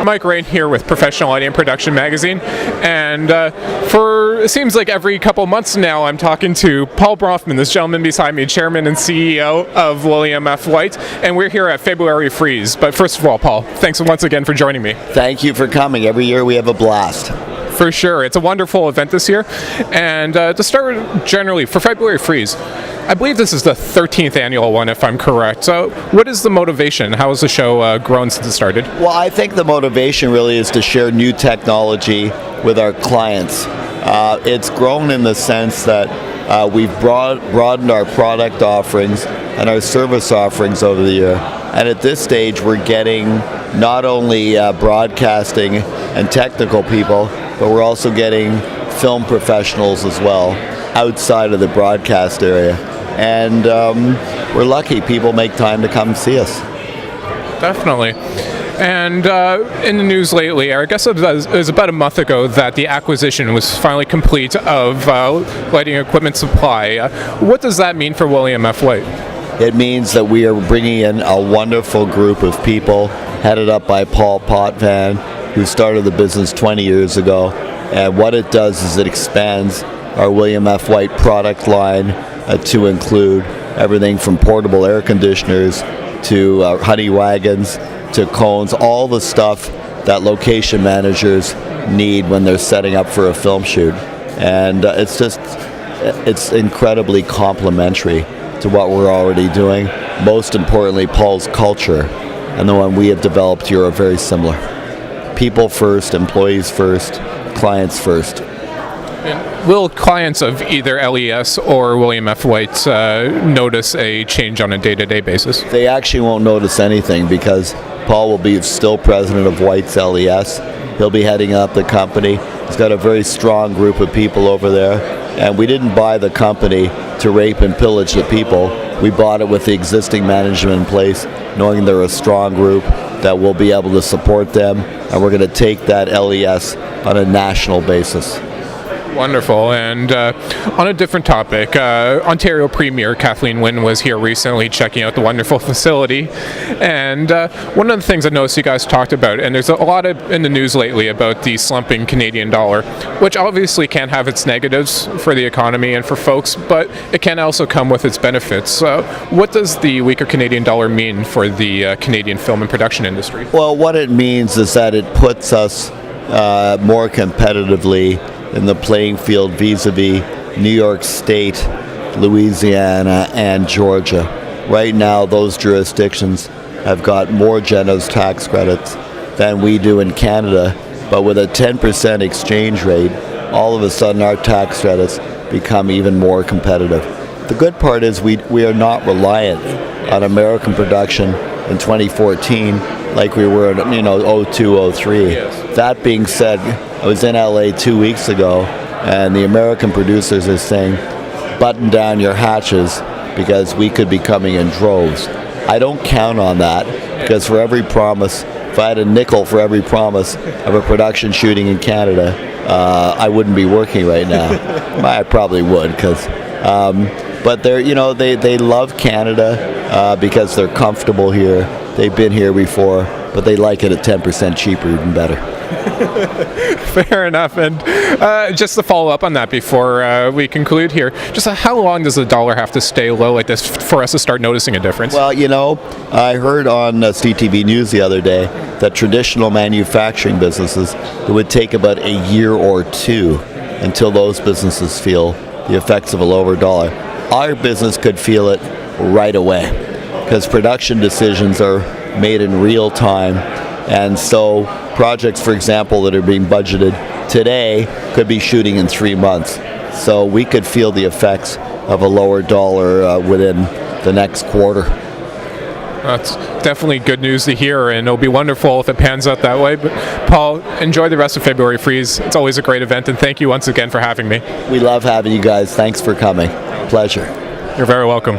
Mike Rain here with Professional Lighting and Production Magazine, and it seems like every couple months now I'm talking to Paul Bronfman, this gentleman beside me, Chairman and CEO of William F. White, and we're here at February Freeze. But first of all, Paul, thanks once again for joining me. Thank you for coming. Every year we have a blast. For sure. It's a wonderful event this year. And to start generally, for February Freeze, I believe this is the 13th annual one, if I'm correct. So what is the motivation? How has the show grown since it started? Well, I think the motivation really is to share new technology with our clients. It's grown in the sense that we've broadened our product offerings and our service offerings over the year. And at this stage, we're getting not only broadcasting and technical people, but we're also getting film professionals as well outside of the broadcast area. And we're lucky people make time to come see us. Definitely. And in the news lately, I guess it was about a month ago that the acquisition was finally complete of lighting equipment supply. What does that mean for William F. White? It means that we are bringing in a wonderful group of people headed up by Paul Potvin, who started the business 20 years ago. And what it does is it expands our William F. White product line to include everything from portable air conditioners to honey wagons to cones, all the stuff that location managers need when they're setting up for a film shoot. And it's incredibly complementary to what we're already doing. Most importantly, Paul's culture and the one we have developed here are very similar. People first, employees first, clients first. And will clients of either LES or William F. White notice a change on a day-to-day basis? They actually won't notice anything because Paul will be still president of White's LES. He'll be heading up the company. He's got a very strong group of people over there. And we didn't buy the company to rape and pillage the people. We bought it with the existing management in place, knowing they're a strong group, that we'll be able to support them. And we're going to take that LES on a national basis. Wonderful. And on a different topic, Ontario Premier Kathleen Wynne was here recently checking out the wonderful facility. And one of the things I noticed you guys talked about, and there's a lot in the news lately about the slumping Canadian dollar, which obviously can have its negatives for the economy and for folks, but it can also come with its benefits. What does the weaker Canadian dollar mean for the Canadian film and production industry? Well, what it means is that it puts us more competitively in the playing field vis-a-vis New York State, Louisiana, and Georgia. Right now, those jurisdictions have got more generous tax credits than we do in Canada, but with a 10% exchange rate, all of a sudden our tax credits become even more competitive. The good part is we are not reliant on American production in 2014 like we were in 02, 03. Yes. That being said, I was in LA 2 weeks ago, and the American producers are saying, button down your hatches because we could be coming in droves. I don't count on that because for every promise, if I had a nickel for every promise of a production shooting in Canada, I wouldn't be working right now. I probably would, but they love Canada because they're comfortable here. They've been here before, but they like it at 10% cheaper, even better. Fair enough. And just to follow up on that before we conclude here, just how long does the dollar have to stay low like this for us to start noticing a difference? Well, I heard on CTV News the other day that traditional manufacturing businesses, it would take about a year or two until those businesses feel the effects of a lower dollar. Our business could feel it right away because production decisions are made in real time. And so projects, for example, that are being budgeted today could be shooting in 3 months. So we could feel the effects of a lower dollar within the next quarter. That's definitely good news to hear, and it'll be wonderful if it pans out that way. But Paul, enjoy the rest of February Freeze. It's always a great event, and thank you once again for having me. We love having you guys. Thanks for coming. Pleasure. You're very welcome.